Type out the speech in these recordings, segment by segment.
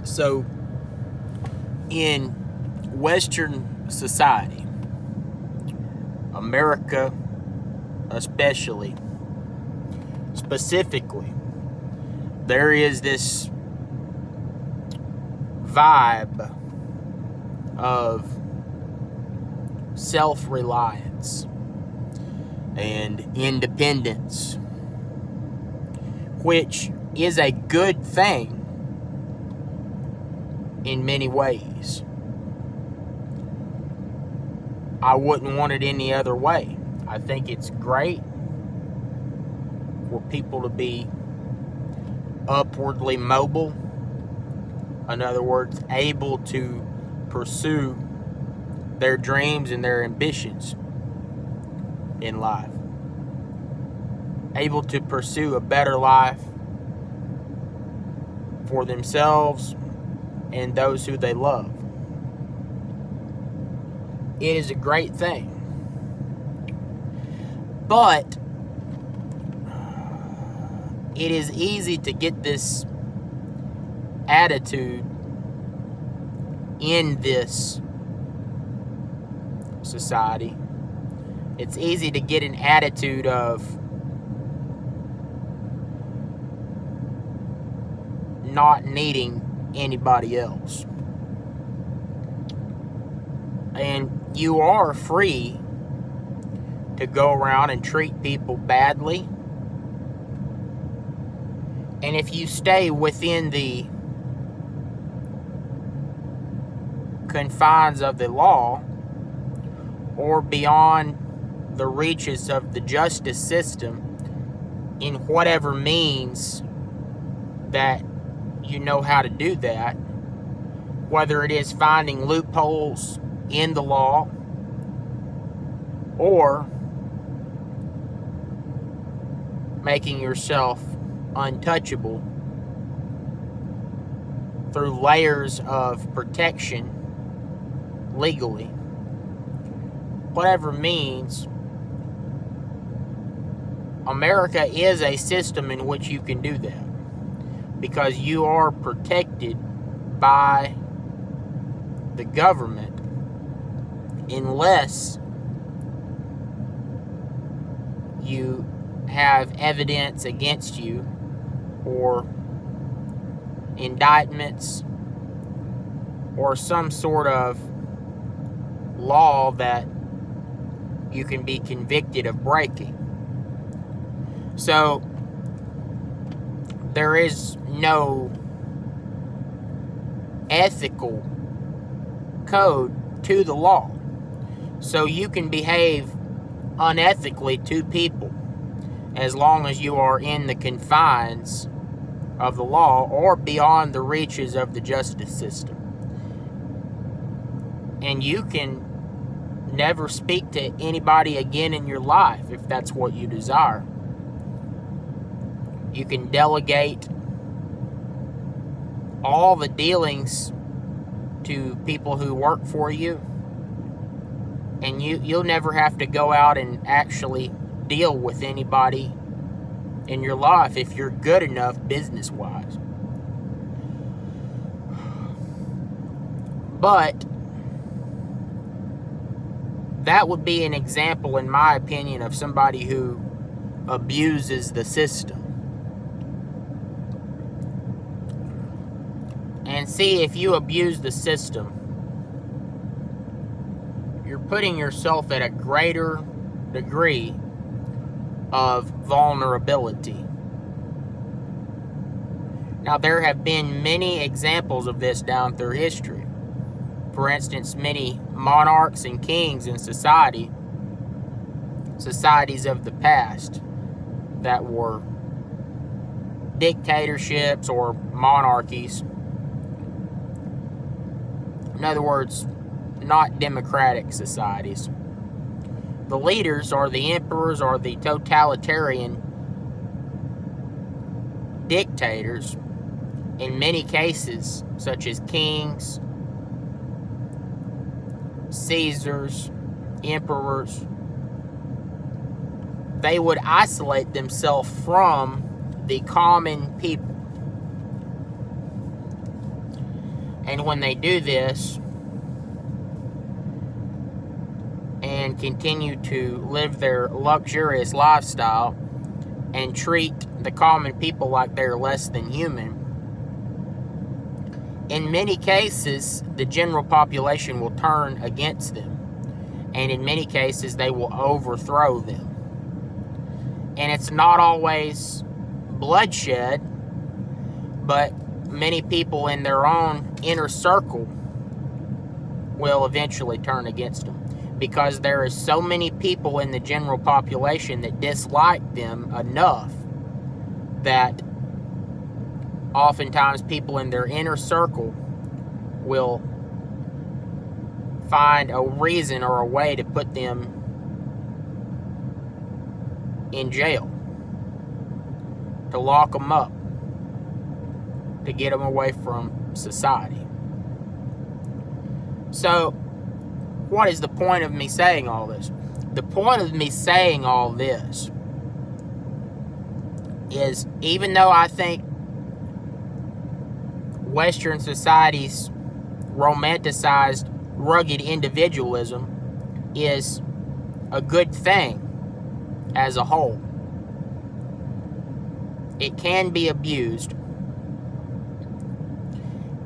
So, in Western society, America especially, specifically, there is this vibe of self-reliance and independence, which is a good thing in many ways. I wouldn't want it any other way. I think it's great for people to be upwardly mobile. In other words, able to pursue their dreams and their ambitions in life. Able to pursue a better life for themselves and those who they love. It is a great thing. But it is easy to get this attitude in this society. It's easy to get an attitude of not needing anybody else. And you are free to go around and treat people badly. And if you stay within the confines of the law or beyond the reaches of the justice system in whatever means that you know how to do that, whether it is finding loopholes in the law or making yourself untouchable through layers of protection legally, whatever means, America is a system in which you can do that because you are protected by the government unless you have evidence against you or indictments or some sort of law that you can be convicted of breaking. So there is no ethical code to the law. So you can behave unethically to people as long as you are in the confines of the law or beyond the reaches of the justice system. And you can never speak to anybody again in your life if that's what you desire. You can delegate all the dealings to people who work for you, and you'll never have to go out and actually deal with anybody in your life if you're good enough business-wise. But that would be an example, in my opinion, of somebody who abuses the system. And see, if you abuse the system, you're putting yourself at a greater degree of vulnerability. Now, there have been many examples of this down through history. For instance, many monarchs and kings in societies of the past that were dictatorships or monarchies. In other words, not democratic societies. The leaders or the emperors or the totalitarian dictators, in many cases, such as kings, Caesars, emperors, they would isolate themselves from the common people. And when they do this and continue to live their luxurious lifestyle and treat the common people like they're less than human, in many cases, the general population will turn against them. And in many cases, they will overthrow them. And it's not always bloodshed, but many people in their own inner circle will eventually turn against them, because there is so many people in the general population that dislike them enough that oftentimes people in their inner circle will find a reason or a way to put them in jail, to lock them up, to get them away from society. So, what is the point of me saying all this? The point of me saying all this is, even though I think Western society's romanticized, rugged individualism is a good thing as a whole, it can be abused.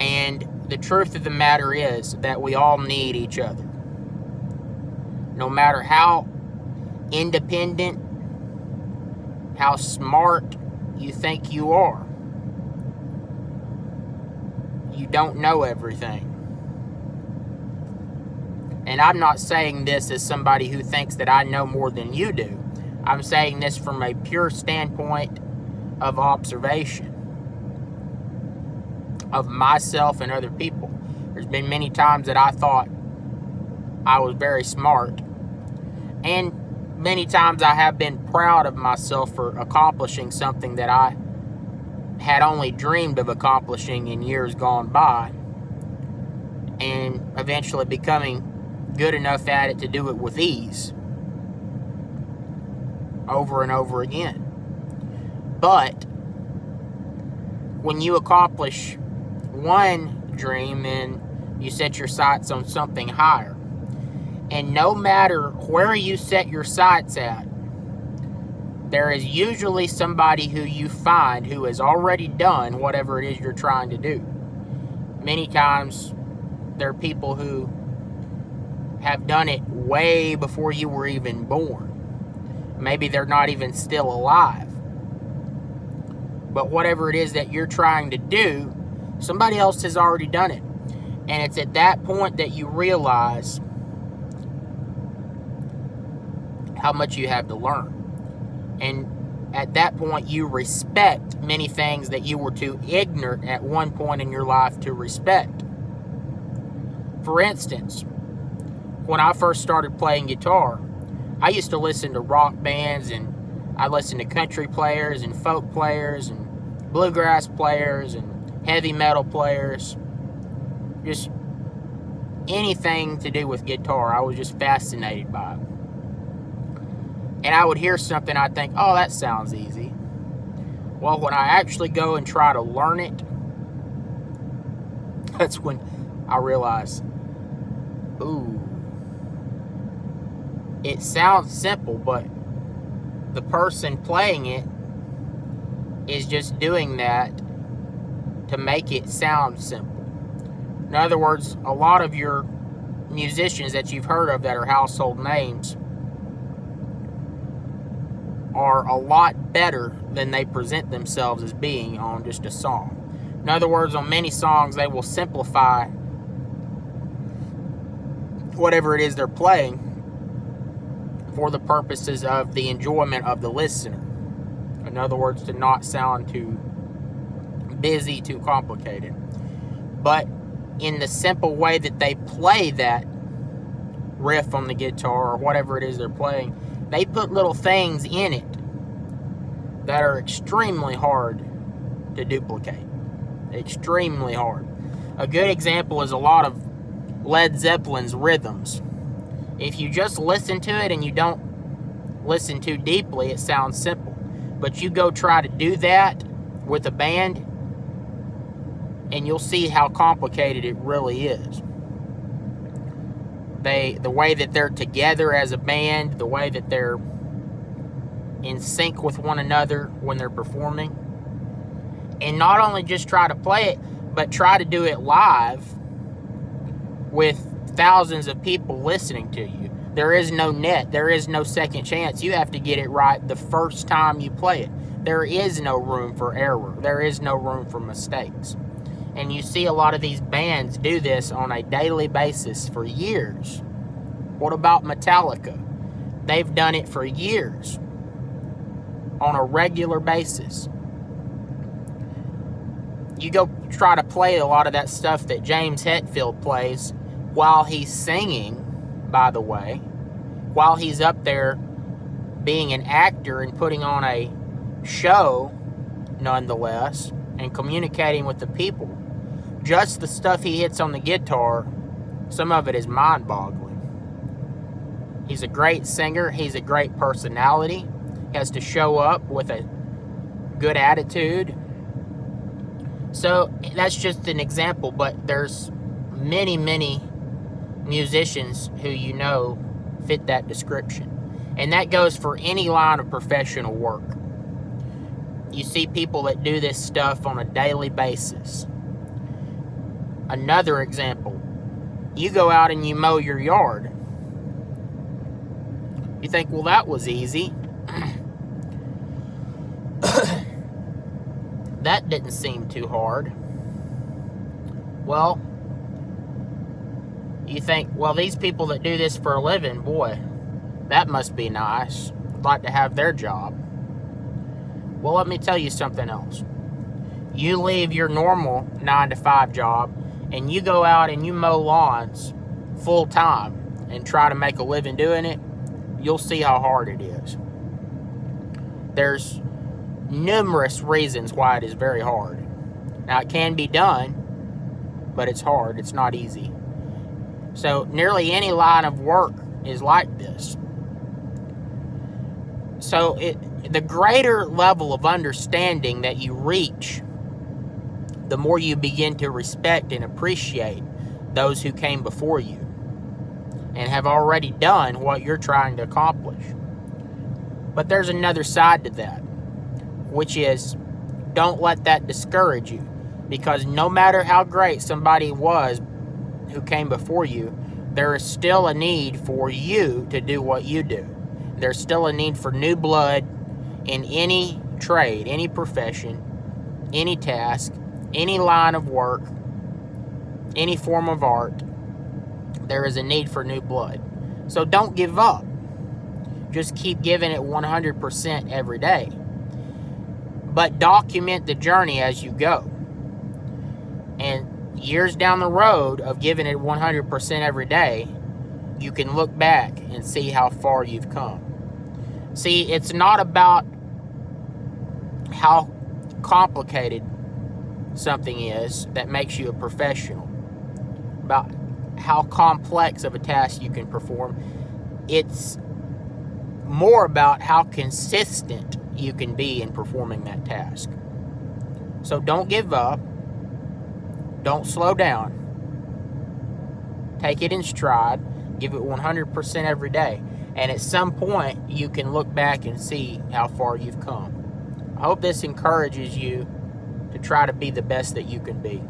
And the truth of the matter is that we all need each other. No matter how independent, how smart you think you are, you don't know everything. And I'm not saying this as somebody who thinks that I know more than you do. I'm saying this from a pure standpoint of observation of myself and other people. There's been many times that I thought I was very smart, and many times I have been proud of myself for accomplishing something that I had only dreamed of accomplishing in years gone by, and eventually becoming good enough at it to do it with ease over and over again. But when you accomplish one dream, then you set your sights on something higher. And no matter where you set your sights at, there is usually somebody who you find who has already done whatever it is you're trying to do. Many times, there are people who have done it way before you were even born. Maybe they're not even still alive. But whatever it is that you're trying to do, somebody else has already done it. And it's at that point that you realize how much you have to learn. And at that point, you respect many things that you were too ignorant at one point in your life to respect. For instance, when I first started playing guitar, I used to listen to rock bands, and I listened to country players and folk players and bluegrass players and heavy metal players. Just anything to do with guitar, I was just fascinated by it. And I would hear something, I'd think, oh, that sounds easy. Well, when I actually go and try to learn it, that's when I realize, ooh, it sounds simple, but the person playing it is just doing that to make it sound simple. In other words, a lot of your musicians that you've heard of that are household names are a lot better than they present themselves as being on just a song. In other words, on many songs, they will simplify whatever it is they're playing for the purposes of the enjoyment of the listener. In other words, to not sound too busy, too complicated. But in the simple way that they play that riff on the guitar or whatever it is they're playing, they put little things in it that are extremely hard to duplicate. Extremely hard. A good example is a lot of Led Zeppelin's rhythms. If you just listen to it and you don't listen too deeply, it sounds simple. But you go try to do that with a band, and you'll see how complicated it really is. The way that they're together as a band, the way that they're in sync with one another when they're performing. And not only just try to play it, but try to do it live with thousands of people listening to you. There is no net. There is no second chance. You have to get it right the first time you play it. There is no room for error. There is no room for mistakes. And you see a lot of these bands do this on a daily basis for years. What about Metallica? They've done it for years on a regular basis. You go try to play a lot of that stuff that James Hetfield plays while he's singing, by the way, while he's up there being an actor and putting on a show, nonetheless, and communicating with the people. Just the stuff he hits on the guitar, some of it is mind-boggling. He's a great singer. He's a great personality. He has to show up with a good attitude. So that's just an example, but there's many, many musicians who you know fit that description. And that goes for any line of professional work. You see people that do this stuff on a daily basis. Another example, you go out and you mow your yard. You think, well, that was easy. That didn't seem too hard. Well, you think, well, these people that do this for a living, boy, that must be nice. I'd like to have their job. Well, let me tell you something else. You leave your normal 9-to-5 job and you go out and you mow lawns full time and try to make a living doing it, you'll see how hard it is. There's numerous reasons why it is very hard. Now, it can be done, but it's hard. It's not easy. So nearly any line of work is like this. So the greater level of understanding that you reach, the more you begin to respect and appreciate those who came before you and have already done what you're trying to accomplish. But there's another side to that, which is don't let that discourage you, because no matter how great somebody was who came before you, there is still a need for you to do what you do. There's still a need for new blood in any trade, any profession, any task, any line of work, any form of art. There is a need for new blood. So don't give up. Just keep giving it 100% every day. But document the journey as you go. And years down the road of giving it 100% every day, you can look back and see how far you've come. See, it's not about how complicated something is that makes you a professional, about how complex of a task you can perform. It's more about how consistent you can be in performing that task. So don't give up. Don't slow down. Take it in stride. Give it 100% every day. And at some point, you can look back and see how far you've come. I hope this encourages you to try to be the best that you can be.